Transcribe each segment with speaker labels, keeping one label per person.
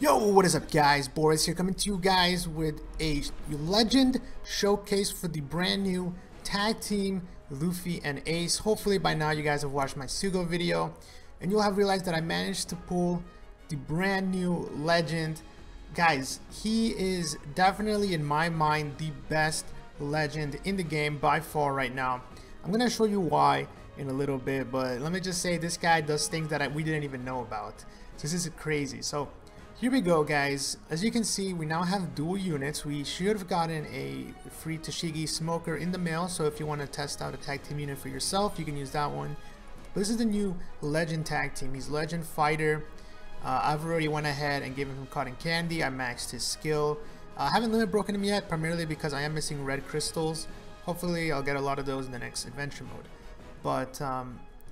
Speaker 1: Yo, what is up guys? Boris here coming to you guys with a legend showcase for the brand new tag team Luffy and Ace. Hopefully by now you guys have watched my Sugo video and you'll have realized that I managed to pull the brand new legend. Guys, he is definitely in my mind the best legend in the game by far right now. I'm gonna show you why in a little bit, but let me just say this guy does things that we didn't even know about. So this is crazy. So here we go guys. As you can see, we now have dual units. We should have gotten a free Tashigi smoker in the mail, so if you want to test out a tag team unit for yourself, you can use that one. But this is the new legend tag team. He's legend fighter. I've already went ahead and given him cotton candy. I maxed his skill. I haven't limit broken him yet, primarily because I am missing red crystals. Hopefully I'll get a lot of those in the next adventure mode. But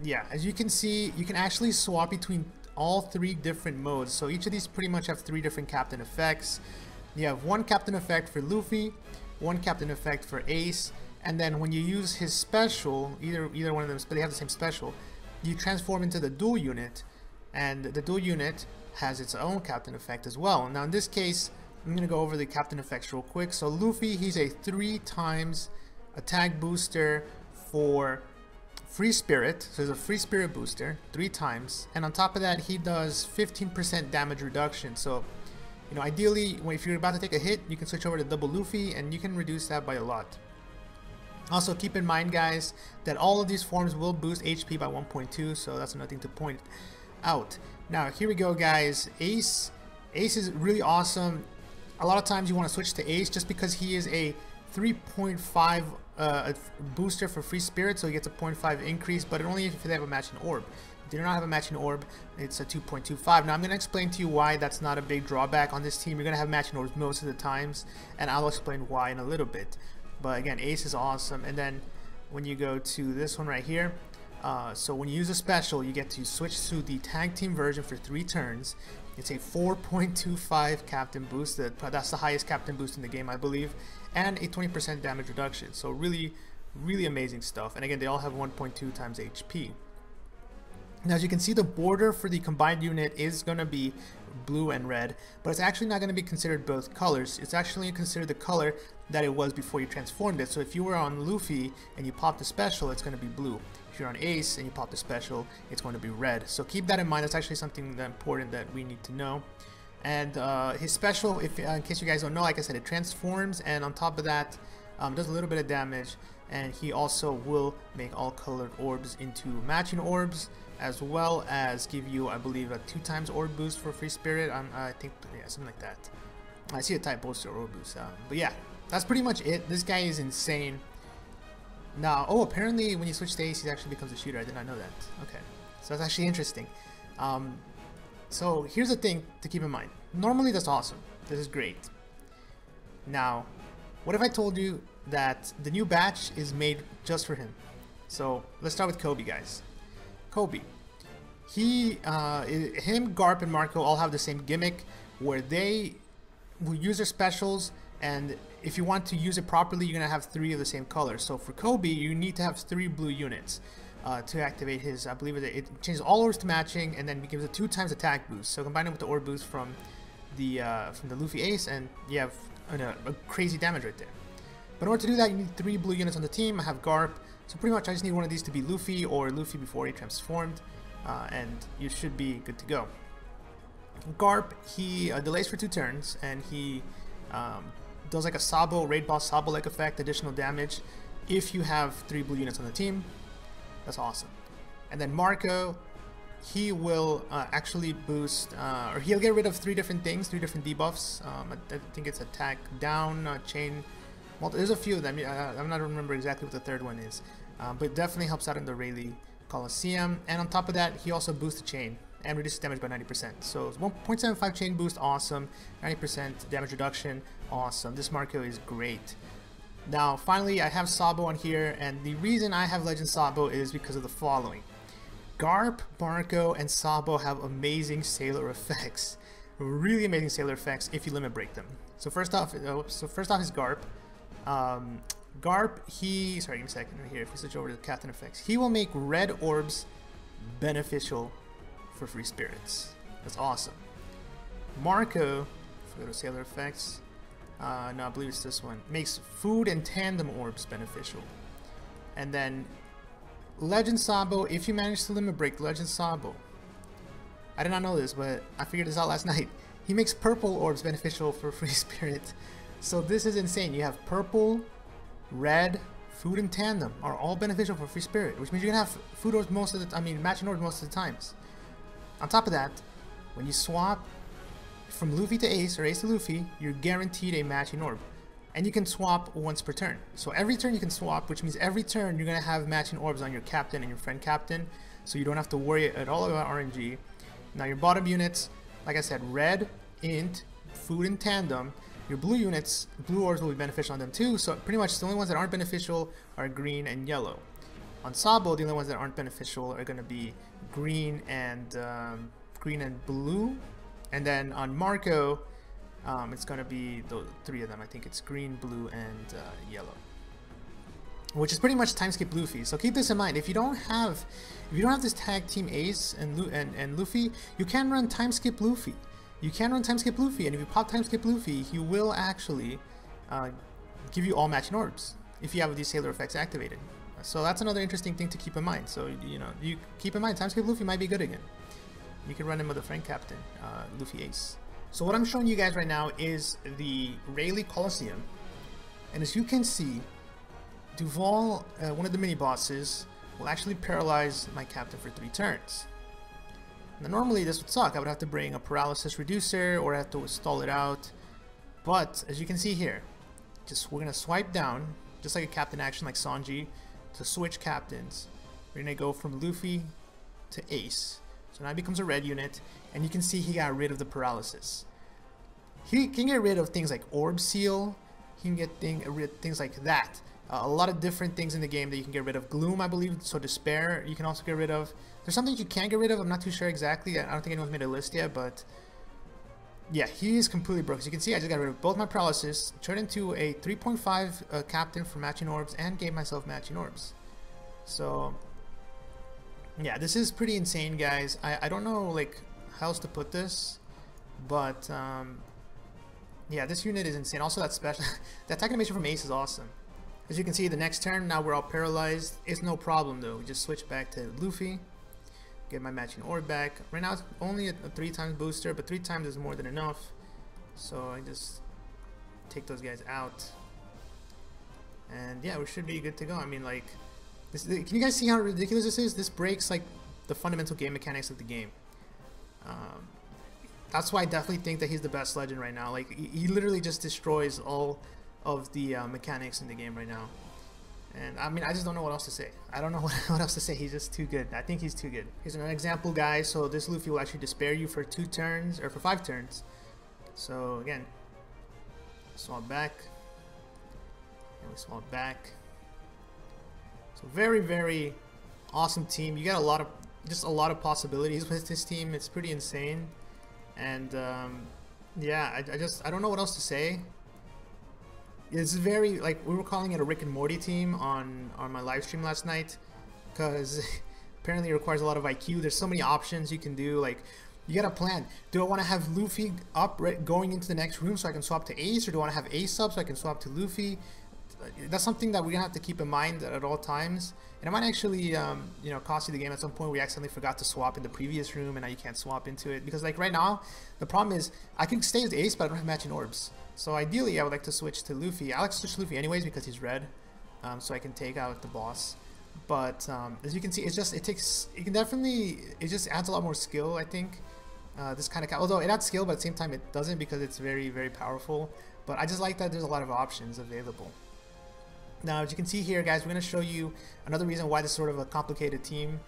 Speaker 1: yeah, as you can see, you can actually swap between all three different modes. So each of these pretty much have three different captain effects. You have one captain effect for Luffy, one captain effect for Ace, and then when you use his special, either one of them, but they have the same special, you transform into the dual unit, and the dual unit has its own captain effect as well. Now in this case, I'm gonna go over the captain effects real quick. So Luffy, he's a 3 times attack booster for free spirit, so there's a free spirit booster 3 times, and on top of that he does 15% damage reduction. So you know, ideally if you're about to take a hit, you can switch over to double Luffy and you can reduce that by a lot. Also keep in mind guys that all of these forms will boost HP by 1.2, so that's another thing to point out. Now here we go guys. Ace is really awesome. A lot of times you want to switch to Ace just because he is a 3.5 a booster for free spirit, so he gets a 0.5 increase, but only if they have a matching orb. If they do not have a matching orb, it's a 2.25. Now I'm going to explain to you why that's not a big drawback on this team. You're going to have matching orbs most of the times, and I'll explain why in a little bit. But again, Ace is awesome. And then when you go to this one right here, so when you use a special, you get to switch to the tag team version for 3 turns. It's a 4.25 captain boost. That's the highest captain boost in the game, I believe, and a 20% damage reduction. So really amazing stuff. And again, they all have 1.2 times HP. Now as you can see, the border for the combined unit is going to be blue and red, but it's actually not going to be considered both colors. It's actually considered the color that it was before you transformed it. So if you were on Luffy and you popped the special, it's going to be blue. If you're on Ace and you pop the special, it's going to be red. So keep that in mind. That's actually something that important that we need to know. And his special, if in case you guys don't know, like I said, it transforms, and on top of that, does a little bit of damage. And he also will make all colored orbs into matching orbs, as well as give you, I believe, a 2 times orb boost for free spirit. I think, yeah, something like that. I see a type booster orb boost. But yeah, that's pretty much it. This guy is insane. Now, oh, apparently when you switch to Ace, he actually becomes a shooter. I did not know that. Okay, so that's actually interesting. So here's the thing to keep in mind. Normally that's awesome. This is great. Now, what if I told you that the new batch is made just for him? So let's start with Coby, guys. Coby. Him, Garp, and Marco all have the same gimmick where they will use their specials, and if you want to use it properly, you're going to have 3 of the same color. So for Coby, you need to have 3 blue units to activate his, I believe it changes all orbs to matching, and then it gives a 2 times attack boost. So combine it with the orb boost from the Luffy Ace, and you have a crazy damage right there. But in order to do that, you need 3 blue units on the team. I have Garp, so pretty much I just need one of these to be Luffy or Luffy before he transformed, and you should be good to go. Garp, he delays for 2 turns, and he does like a Sabo, raid boss Sabo-like effect, additional damage if you have 3 blue units on the team. That's awesome. And then Marco, he will actually boost, or he'll get rid of 3 different things, 3 different debuffs. I think it's attack down, chain. Well, there's a few of them. I'm not remember exactly what the 3rd one is, but definitely helps out in the Rayleigh Coliseum. And on top of that, he also boosts the chain and reduces damage by 90%. So 1.75 chain boost, awesome. 90% damage reduction, awesome. This Marco is great. Now finally, I have Sabo on here, and the reason I have Legend Sabo is because of the following. Garp, Marco, and Sabo have amazing sailor effects. Really amazing sailor effects if you limit break them. So first off is Garp. Garp, sorry, give me a second right here. If we switch over to the captain effects, he will make red orbs beneficial for free spirits. That's awesome. Marco, if we go to Sailor Effects, no, I believe it's this one, makes food and tandem orbs beneficial. And then Legend Sabo, if you manage to limit break Legend Sabo, I did not know this, but I figured this out last night. He makes purple orbs beneficial for Free Spirit. So this is insane. You have purple, red, food, and tandem are all beneficial for Free Spirit, which means you're gonna have food orbs most of the matching orbs most of the times. On top of that, when you swap from Luffy to Ace or Ace to Luffy, you're guaranteed a matching orb. And you can swap once per turn. So every turn you can swap, which means every turn you're gonna have matching orbs on your captain and your friend captain, so you don't have to worry at all about RNG. Now your bottom units, like I said, red, int, food, and tandem. Your blue units, blue orbs will be beneficial on them too, so pretty much the only ones that aren't beneficial are green and yellow. On Sabo, the only ones that aren't beneficial are going to be green and blue, and then on Marco, it's going to be the three of them. I think it's green, blue, and yellow, which is pretty much time skip Luffy. So keep this in mind. If you don't have this tag team Ace and Luffy, you can run time skip Luffy. You can run time skip Luffy, and if you pop time skip Luffy, he will actually give you all matching orbs if you have these Sailor effects activated. So that's another interesting thing to keep in mind. So you keep in mind time skip Luffy might be good again. You can run him with a friend captain, Luffy Ace. So what I'm showing you guys right now is the Rayleigh Coliseum, and as you can see, Duval, one of the mini bosses, will actually paralyze my captain for 3 turns. Now normally this would suck. I would have to bring a paralysis reducer or I have to stall it out. But as you can see here, we're gonna swipe down, just like a captain action like Sanji, to switch captains. We're gonna go from Luffy to Ace. So now it becomes a red unit, and you can see he got rid of the paralysis. He can get rid of things like Orb Seal. He can get rid of things like that. A lot of different things in the game that you can get rid of. Gloom, I believe, so Despair you can also get rid of. There's something you can get rid of, I'm not too sure exactly. I don't think anyone's made a list yet, but yeah, he is completely broke. As you can see, I just got rid of both my paralysis, turned into a 3.5 captain for matching orbs, and gave myself matching orbs. So yeah, this is pretty insane, guys. I don't know like how else to put this, but yeah, this unit is insane. Also, that special that attack animation from Ace is awesome. As you can see, the next turn, now we're all paralyzed. It's no problem though. We just switch back to Luffy, get my matching orb back. Right now it's only a 3 times booster, but 3 times is more than enough. So I just take those guys out, and yeah, we should be good to go. I mean, like, this, can you guys see how ridiculous this is? This breaks like the fundamental game mechanics of the game. That's why I definitely think that he's the best legend right now. Like, he literally just destroys all of the mechanics in the game right now. And I mean, I just don't know what else to say. I don't know what else to say. He's just too good. I think he's too good. Here's an example, guys. So this Luffy will actually despair you for 2 turns, or for 5 turns. So again, swap back, and we swap back. So very, very awesome team. You got just a lot of possibilities with this team. It's pretty insane. And yeah, I don't know what else to say. It's very, like, we were calling it a Rick and Morty team on my live stream last night, because apparently it requires a lot of IQ. There's so many options you can do. Like, you gotta plan. Do I want to have Luffy up going into the next room so I can swap to Ace, or do I want to have Ace up so I can swap to Luffy? That's something that we're gonna have to keep in mind at all times, and it might actually you know, cost you the game at some point. We accidentally forgot to swap in the previous room, and now you can't swap into it, because like right now the problem is I can stay with Ace, but I don't have matching orbs. So ideally I would like to switch to Luffy. I like to switch to Luffy anyways because he's red, so I can take out the boss. But as you can see, it just adds a lot more skill, I think. This kind of, although it adds skill, but at the same time it doesn't, because it's very, very powerful. But I just like that there's a lot of options available. Now, as you can see here, guys, we're going to show you another reason why this is sort of a complicated team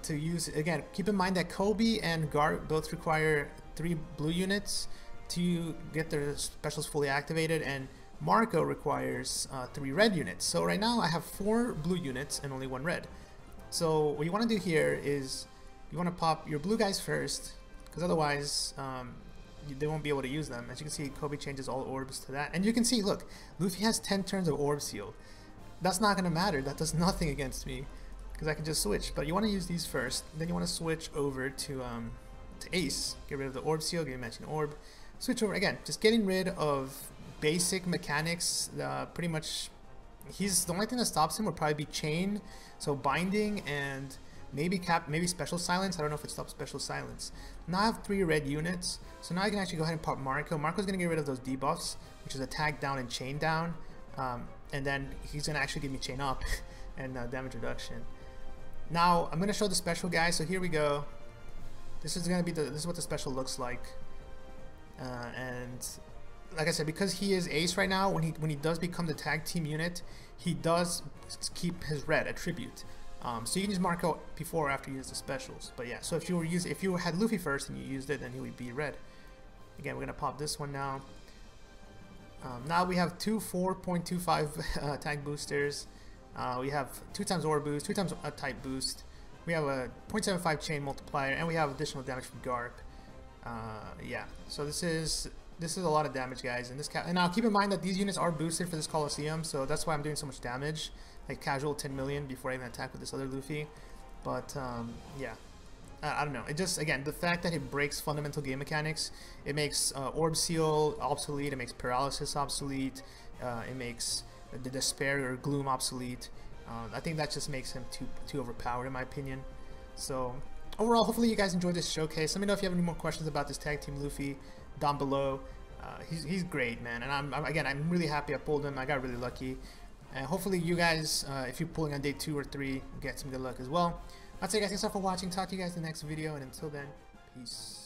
Speaker 1: to use. Again, keep in mind that Coby and Garp both require 3 blue units to get their specials fully activated, and Marco requires 3 red units. So right now I have 4 blue units and only 1 red. So what you want to do here is you want to pop your blue guys first, because otherwise they won't be able to use them. As you can see, Coby changes all orbs to that, and you can see, look, Luffy has 10 turns of orb seal. That's not gonna matter. That does nothing against me, because I can just switch. But you want to use these first, then you want to switch over to to Ace. Get rid of the orb seal, get matching orb. Switch over again, just getting rid of basic mechanics. Pretty much, the only thing that stops him would probably be chain, so binding and maybe special silence. I don't know if it stops special silence. Now I have 3 red units, so now I can actually go ahead and pop Marco. Marco's gonna get rid of those debuffs, which is attack down and chain down, and then he's gonna actually give me chain up and damage reduction. Now I'm gonna show the special, guys. So here we go. This is gonna be this is what the special looks like, and like I said, because he is Ace right now, when he does become the tag team unit, he does keep his red attribute. So you can just mark out before or after you use the specials. But yeah, so if you had Luffy first and you used it, then he would be red. Again, we're gonna pop this one now. Now we have 2 4.25 attack boosters. We have 2 times aura boost, 2 times a type boost. We have a 0.75 chain multiplier, and we have additional damage from Garp. Yeah, so this is a lot of damage, guys. And now keep in mind that these units are boosted for this Coliseum, so that's why I'm doing so much damage, like casual 10 million before I even attack with this other Luffy. But yeah, I don't know. It just, again, the fact that it breaks fundamental game mechanics, it makes Orb Seal obsolete, it makes Paralysis obsolete, it makes the Despair or Gloom obsolete. I think that just makes him too overpowered, in my opinion. So overall, hopefully you guys enjoyed this showcase. Let me know if you have any more questions about this tag team Luffy down below. He's great, man, and I'm really happy I pulled him. I got really lucky, and hopefully you guys, if you're pulling on day 2 or 3, get some good luck as well. That's it, guys. Thanks for watching. Talk to you guys in the next video, and until then, peace.